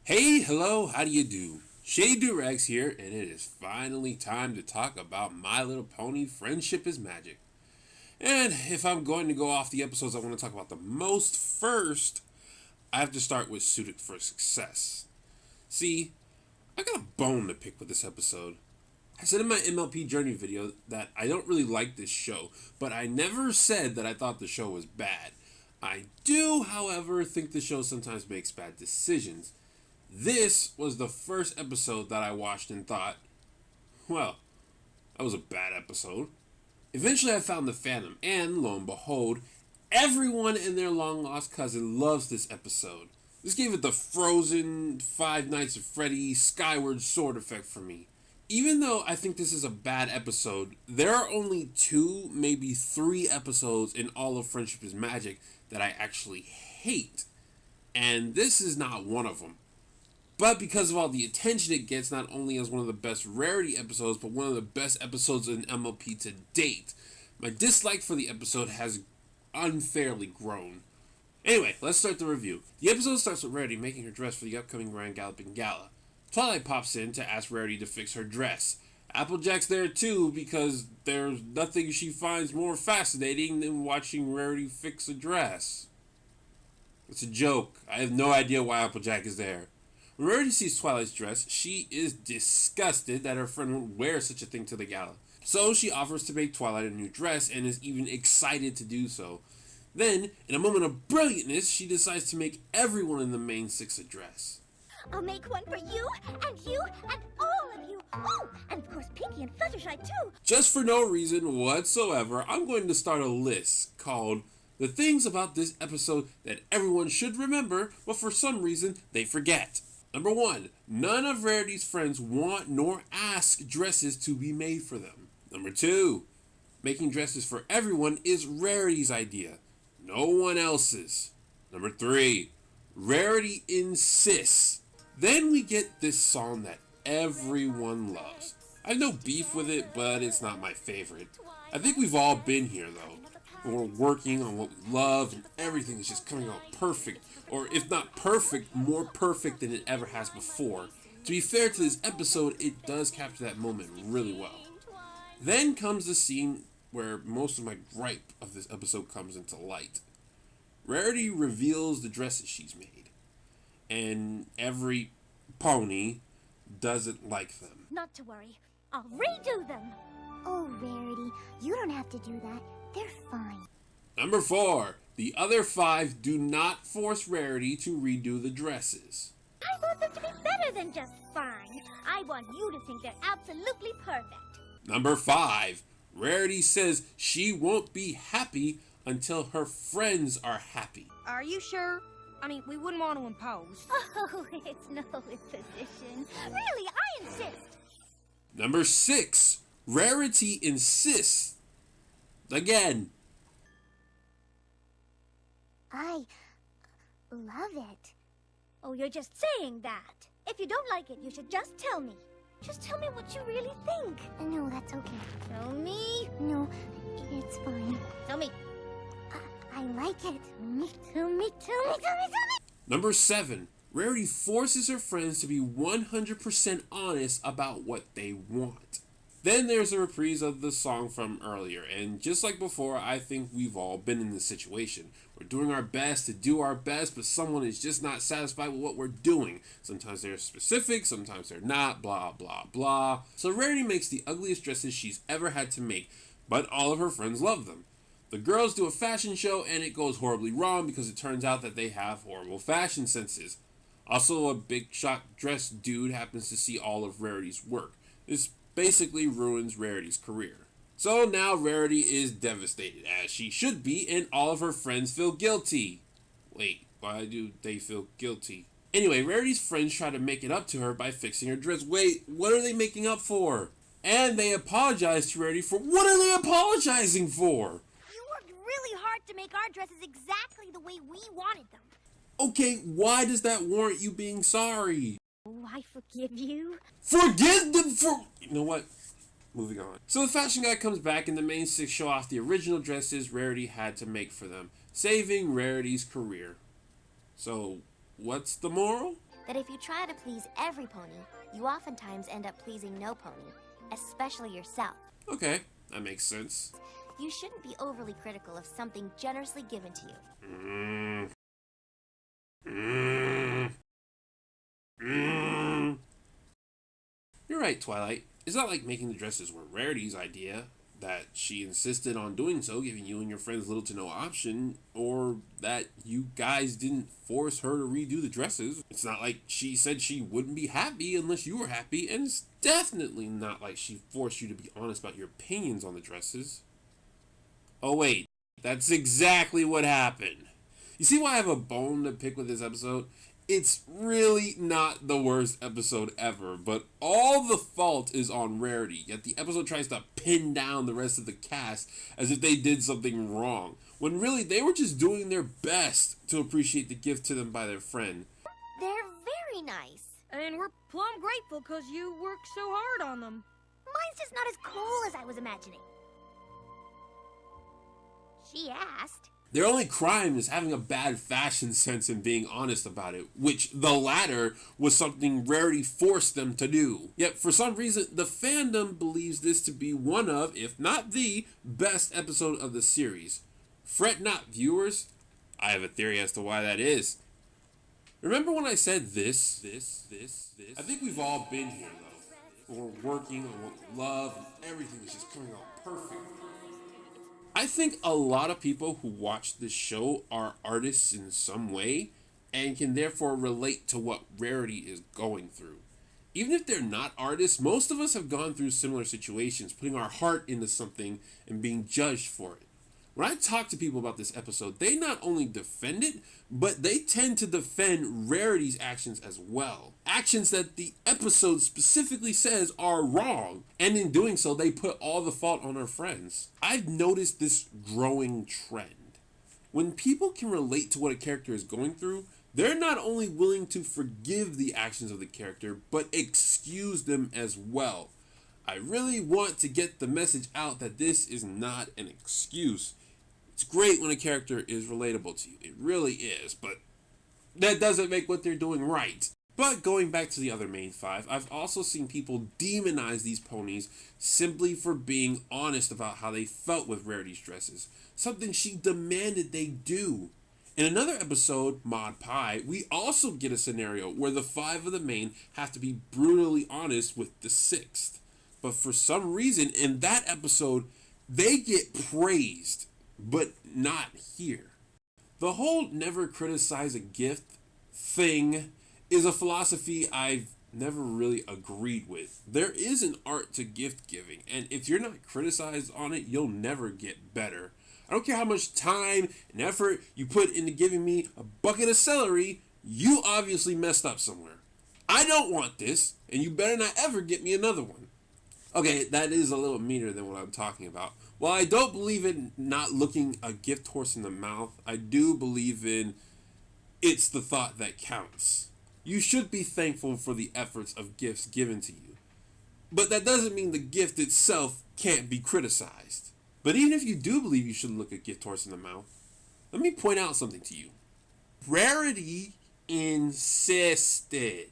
Hey, hello, how do you do? Shady Doorags here, and it is finally time to talk about My Little Pony Friendship is Magic. And if I'm going to go off the episodes I want to talk about the most first, I have to start with Suited for Success. See, I got a bone to pick with this episode. I said in my MLP Journey video that I don't really like this show, but I never said that I thought the show was bad. I do, however, think the show sometimes makes bad decisions. This was the first episode that I watched and thought, well, that was a bad episode. Eventually I found the Phantom, and lo and behold, everyone and their long lost cousin loves this episode. This gave it the Frozen, Five Nights at Freddy's, Skyward Sword effect for me. Even though I think this is a bad episode, there are only 2, maybe 3 episodes in all of Friendship is Magic that I actually hate. And this is not one of them. But because of all the attention it gets, not only as one of the best Rarity episodes, but one of the best episodes in MLP to date, my dislike for the episode has unfairly grown. Anyway, let's start the review. The episode starts with Rarity making her dress for the upcoming Grand Galloping Gala. Twilight pops in to ask Rarity to fix her dress. Applejack's there too because there's nothing she finds more fascinating than watching Rarity fix a dress. It's a joke. I have no idea why Applejack is there. When Rarity sees Twilight's dress, she is disgusted that her friend would wear such a thing to the gala. So she offers to make Twilight a new dress and is even excited to do so. Then, in a moment of brilliantness, she decides to make everyone in the main 6 a dress. I'll make one for you, and all of you. Oh, and of course Pinky and Fluttershy too. Just for no reason whatsoever, I'm going to start a list called The Things About This Episode That Everyone Should Remember, but for some reason they forget. Number 1, none of Rarity's friends want nor ask dresses to be made for them. Number 2, making dresses for everyone is Rarity's idea, no one else's. Number 3, Rarity insists. Then we get this song that everyone loves. I have no beef with it, but it's not my favorite. I think we've all been here though. We're working on what we love and everything is just coming out perfect, or if not perfect, more perfect than it ever has before. To be fair to this episode, it does capture that moment really well. Then comes the scene where most of my gripe of this episode comes into light. Rarity reveals the dresses she's made, and every pony doesn't like them. Not to worry, I'll redo them. Oh, Rarity, you don't have to do that. They're fine. Number 4, the other 5 do not force Rarity to redo the dresses. I want them to be better than just fine. I want you to think they're absolutely perfect. Number 5, Rarity says she won't be happy until her friends are happy. Are you sure? I mean, we wouldn't want to impose. Oh, it's no imposition. Really, I insist. Number 6, Rarity insists. Again. I love it. Oh, you're just saying that. If you don't like it, you should just tell me. Just tell me what you really think. No, that's okay. Tell me. No, it's fine. Tell me. I like it. Tell me. Number 7, Rarity forces her friends to be 100% honest about what they want. Then there's a reprise of the song from earlier, and just like before, I think we've all been in this situation. We're doing our best to do our best, but someone is just not satisfied with what we're doing. Sometimes they're specific, sometimes they're not, blah, blah, blah. So Rarity makes the ugliest dresses she's ever had to make, but all of her friends love them. The girls do a fashion show, and it goes horribly wrong because it turns out that they have horrible fashion senses. Also, a big shot dressed dude happens to see all of Rarity's work. This basically ruins Rarity's career. So now Rarity is devastated, as she should be, and all of her friends feel guilty. Wait, why do they feel guilty? Anyway, Rarity's friends try to make it up to her by fixing her dress. Wait, what are they making up for? And they apologize to Rarity for what are they apologizing for? You worked really hard to make our dresses exactly the way we wanted them. Okay, why does that warrant you being sorry? Oh, I forgive you. Forgive them for... You know what? Moving on. So the fashion guy comes back and the main 6 show off the original dresses Rarity had to make for them, saving Rarity's career. So, what's the moral? that if you try to please every pony, you oftentimes end up pleasing no pony, especially yourself. Okay, that makes sense. You shouldn't be overly critical of something generously given to you. You're right, Twilight. It's not like making the dresses were Rarity's idea, that she insisted on doing so, giving you and your friends little to no option, or that you guys didn't force her to redo the dresses. It's not like she said she wouldn't be happy unless you were happy, and it's definitely not like she forced you to be honest about your opinions on the dresses. Oh wait, that's exactly what happened. You see why I have a bone to pick with this episode? It's really not the worst episode ever, but all the fault is on Rarity, yet the episode tries to pin down the rest of the cast as if they did something wrong, when really they were just doing their best to appreciate the gift to them by their friend. They're very nice. And we're plumb grateful because you worked so hard on them. Mine's just not as cool as I was imagining. She asked. Their only crime is having a bad fashion sense and being honest about it, which the latter was something Rarity forced them to do. Yet for some reason, the fandom believes this to be one of, if not the, best episode of the series. Fret not, viewers. I have a theory as to why that is. Remember when I said this? I think we've all been here, though. When we're working on what we love and everything is just coming out perfect. I think a lot of people who watch this show are artists in some way and can therefore relate to what Rarity is going through. Even if they're not artists, most of us have gone through similar situations, putting our heart into something and being judged for it. When I talk to people about this episode, they not only defend it, but they tend to defend Rarity's actions as well. Actions that the episode specifically says are wrong, and in doing so, they put all the fault on her friends. I've noticed this growing trend. When people can relate to what a character is going through, they're not only willing to forgive the actions of the character, but excuse them as well. I really want to get the message out that this is not an excuse. It's great when a character is relatable to you. It really is, but that doesn't make what they're doing right. But going back to the other main five, I've also seen people demonize these ponies simply for being honest about how they felt with Rarity's dresses, something she demanded they do. In another episode, Mod Pie, we also get a scenario where the five of the main have to be brutally honest with the sixth. But for some reason, in that episode, they get praised, but not here. The whole never criticize a gift thing is a philosophy I've never really agreed with. There is an art to gift giving, and if you're not criticized on it, you'll never get better. I don't care how much time and effort you put into giving me a bucket of celery, you obviously messed up somewhere. I don't want this, and you better not ever get me another one. Okay, that is a little meaner than what I'm talking about. While I don't believe in not looking a gift horse in the mouth, I do believe in it's the thought that counts. You should be thankful for the efforts of gifts given to you. But that doesn't mean the gift itself can't be criticized. But even if you do believe you should look a gift horse in the mouth, let me point out something to you. Rarity insisted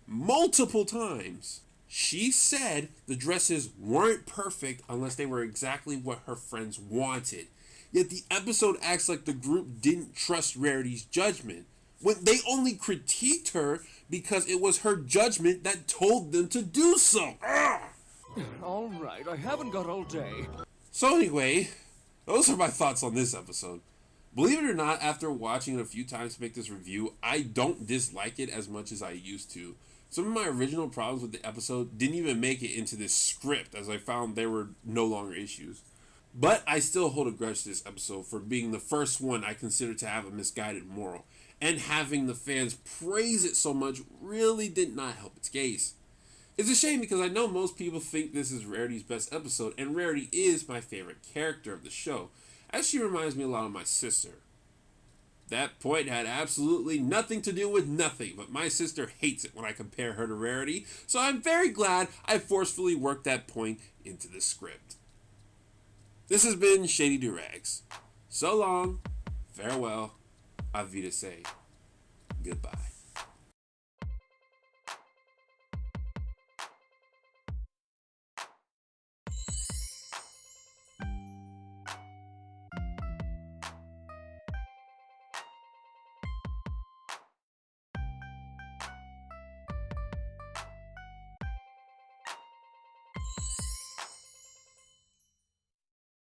multiple times. She said the dresses weren't perfect unless they were exactly what her friends wanted. Yet the episode acts like the group didn't trust Rarity's judgment, when they only critiqued her because it was her judgment that told them to do so. All right, I haven't got all day. So anyway, those are my thoughts on this episode. Believe it or not, after watching it a few times to make this review, I don't dislike it as much as I used to. Some of my original problems with the episode didn't even make it into this script, as I found there were no longer issues. But I still hold a grudge to this episode for being the first one I consider to have a misguided moral, and having the fans praise it so much really did not help its case. It's a shame because I know most people think this is Rarity's best episode, and Rarity is my favorite character of the show, as she reminds me a lot of my sister. That point had absolutely nothing to do with nothing, but my sister hates it when I compare her to Rarity, so I'm very glad I forcefully worked that point into the script. This has been Shady Doorags. So long, farewell, auf Wiedersehen, goodbye.